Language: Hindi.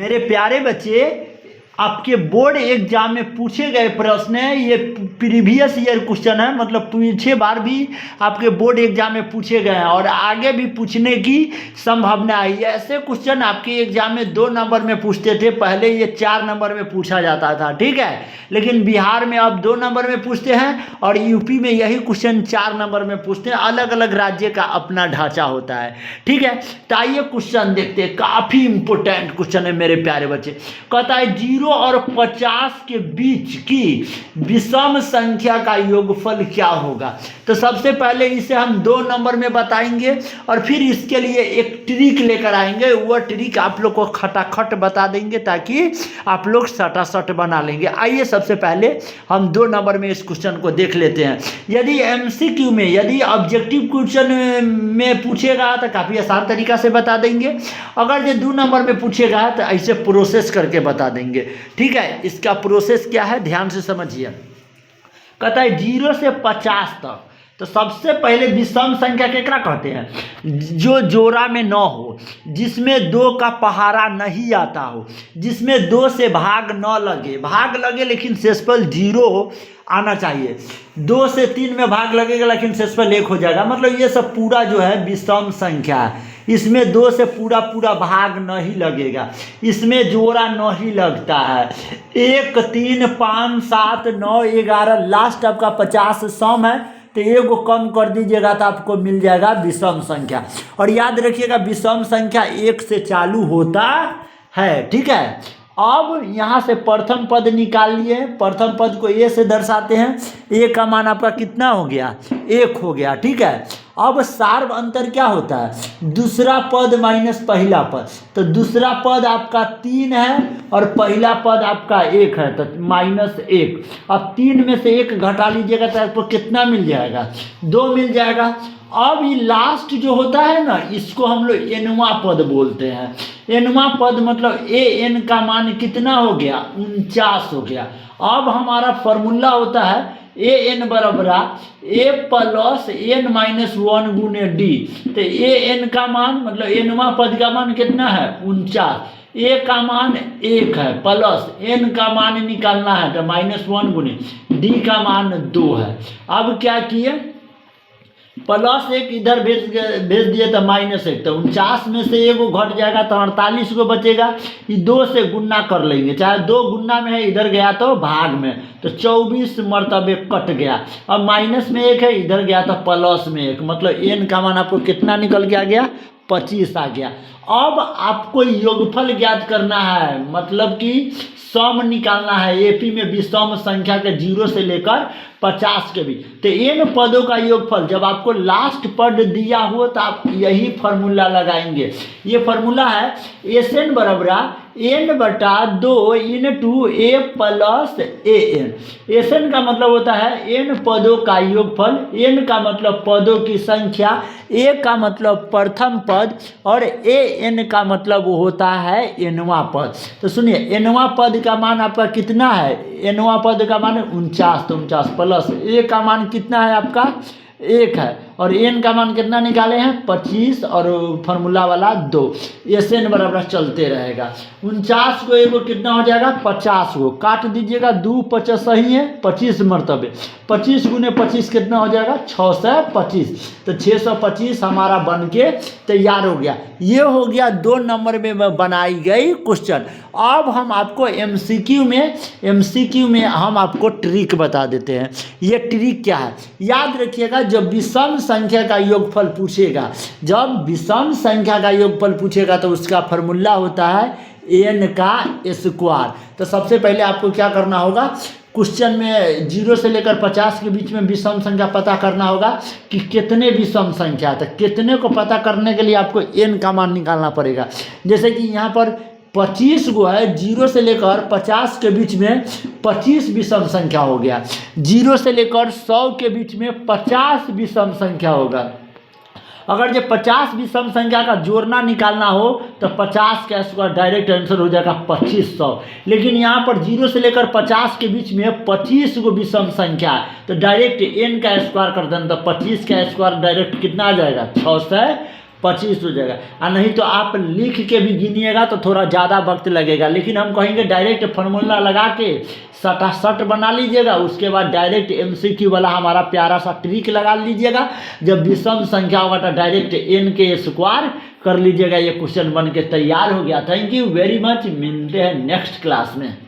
मेरे प्यारे बच्चे, आपके बोर्ड एग्जाम में पूछे गए प्रश्न है, ये प्रीवियस ईयर क्वेश्चन है, मतलब पीछे बार भी आपके बोर्ड एग्जाम में पूछे गए हैं और आगे भी पूछने की संभावना है। ऐसे क्वेश्चन आपके एग्जाम में 2 नंबर में पूछते थे, पहले ये 4 नंबर में पूछा जाता था, ठीक है, लेकिन बिहार में अब 2 नंबर में पूछते हैं और यूपी में यही क्वेश्चन 4 नंबर में पूछते हैं। अलग अलग राज्य का अपना ढांचा होता है, ठीक है। तो आइए क्वेश्चन देखते हैं, काफ़ी इंपॉर्टेंट क्वेश्चन है मेरे प्यारे बच्चे। कहता है 0 और 50 के बीच की विषम संख्या का योगफल क्या होगा। तो सबसे पहले इसे हम 2 नंबर में बताएंगे और फिर इसके लिए एक ट्रिक लेकर आएंगे। वह ट्रिक आप लोग को खटाखट बता देंगे ताकि आप लोग सटासट बना लेंगे। आइए सबसे पहले हम 2 नंबर में इस क्वेश्चन को देख लेते हैं। यदि एमसीक्यू में, यदि ऑब्जेक्टिव क्वेश्चन में पूछेगा तो काफ़ी आसान तरीका से बता देंगे। अगर ये 2 नंबर में पूछेगा तो ऐसे प्रोसेस करके बता देंगे, ठीक है। इसका प्रोसेस क्या है, ध्यान से समझिए। कहता है 0 से 50 तक, तो सबसे पहले विषम संख्या केकरा कहते हैं, जो जोड़ा में न हो, जिसमें 2 का पहाड़ा नहीं आता हो, जिसमें 2 से भाग न लगे, भाग लगे लेकिन शेषफल 0 आना चाहिए। 2 से 3 में भाग लगेगा लेकिन शेषफल 1 हो जाएगा। मतलब ये सब पूरा जो है विषम संख्या है, इसमें 2 से पूरा भाग नहीं लगेगा, इसमें जोड़ा नहीं लगता है। 1 3 5 7 9 11 लास्ट आपका 50 सम है, तो 1 को कम कर दीजिएगा तो आपको मिल जाएगा विषम संख्या। और याद रखिएगा विषम संख्या 1 से चालू होता है, ठीक है। अब यहाँ से प्रथम पद निकाल लिए, प्रथम पद को ए से दर्शाते हैं। ए का मान आपका कितना हो गया, 1 हो गया, ठीक है। अब सार्व अंतर क्या होता है, दूसरा पद माइनस पहला पद, तो दूसरा पद आपका 3 है और पहला पद आपका 1 है, तो -1। अब 3 में से 1 घटा लीजिएगा तो आपको कितना मिल जाएगा, 2 मिल जाएगा। अब ये लास्ट जो होता है ना, इसको हम लोग एनवा पद बोलते हैं। एनवा पद मतलब ए एन का मान कितना हो गया, 49 हो गया। अब हमारा फॉर्मूला होता है ए एन बराबर ए प्लस एन माइनस 1 गुने डी। तो ए एन का मान मतलब एनवा पद का मान कितना है, 49। ए का मान 1 है प्लस एन का मान निकालना है तो -1 गुने डी का मान 2 है। अब क्या किए, +1 इधर भेज दिए तो -1, तो 49 में से 1 घट जाएगा तो 48 को बचेगा। ये 2 से गुना कर लेंगे, चाहे 2 गुना में है, इधर गया तो भाग में, तो 24 मरतबे कट गया। अब माइनस में 1 है, इधर गया तो प्लस में 1, मतलब एन का मान आपको कितना निकल के आ गया, 25 आ गया। अब आपको योगफल ज्ञात करना है, मतलब कि सम निकालना है। एपी में विषम संख्या के 0 से लेकर 50 के बीच, तो इन पदों का योगफल, जब आपको लास्ट पद दिया हो तो आप यही फार्मूला लगाएंगे। ये फार्मूला है एस एन बराबर n/2 into A plus A N. S N का मतलब होता है एन पदों का योगफल, एन का मतलब पदों की संख्या, ए का मतलब प्रथम पद और ए एन का मतलब वो होता है एनवा पद। तो सुनिए, एनवा पद का मान आपका कितना है, एनवा पद का मान 49, तो 49 प्लस ए का मान कितना है आपका 1 है और एन का मान कितना निकाले हैं 25 और फार्मूला वाला 2। एस एन बराबर चलते रहेगा। 49 को एगो कितना हो जाएगा 50 को काट दीजिएगा, 2 50 सही है 25 मरतबे, 25 गुने 25 कितना हो जाएगा 625, तो 625 हमारा बन के तैयार हो गया। ये हो गया 2 नंबर में बनाई गई क्वेश्चन। अब हम आपको एमसीक्यू में हम आपको ट्रिक बता देते हैं। ये ट्रिक क्या है, याद रखिएगा, जब विषम संख्या का योगफल पूछेगा, जब विषम संख्या का योगफल पूछेगा तो उसका फार्मूला होता है एन का स्क्वायर। तो सबसे पहले आपको क्या करना होगा, क्वेश्चन में 0 से लेकर 50 के बीच में विषम संख्या पता करना होगा कि कितने विषम संख्या है। तो कितने को पता करने के लिए आपको एन का मान निकालना पड़ेगा। जैसे कि यहाँ पर 25 गो है, 0 से लेकर 50 के बीच में 25 विषम संख्या हो गया। 0 से लेकर 100 के बीच में 50 विषम संख्या होगा। अगर जो 50 विषम संख्या का जोड़ना निकालना हो तो 50 का स्क्वायर डायरेक्ट आंसर हो जाएगा 2500। लेकिन यहाँ पर 0 से लेकर 50 के बीच में 25 को विषम संख्या है, तो डायरेक्ट n का स्क्वायर कर देना, तो 25 का स्क्वायर डायरेक्ट कितना आ जाएगा 25 हो जाएगा। और नहीं तो आप लिख के भी गिनिएगा तो थोड़ा ज़्यादा वक्त लगेगा, लेकिन हम कहेंगे डायरेक्ट फार्मूला लगा के सटासट बना लीजिएगा। उसके बाद डायरेक्ट MCQ वाला हमारा प्यारा सा ट्रिक लगा लीजिएगा। जब विषम संख्या होगा तो डायरेक्ट n के स्क्वायर कर लीजिएगा। ये क्वेश्चन बन के तैयार हो गया। थैंक यू वेरी मच, मिलते हैं नेक्स्ट क्लास में।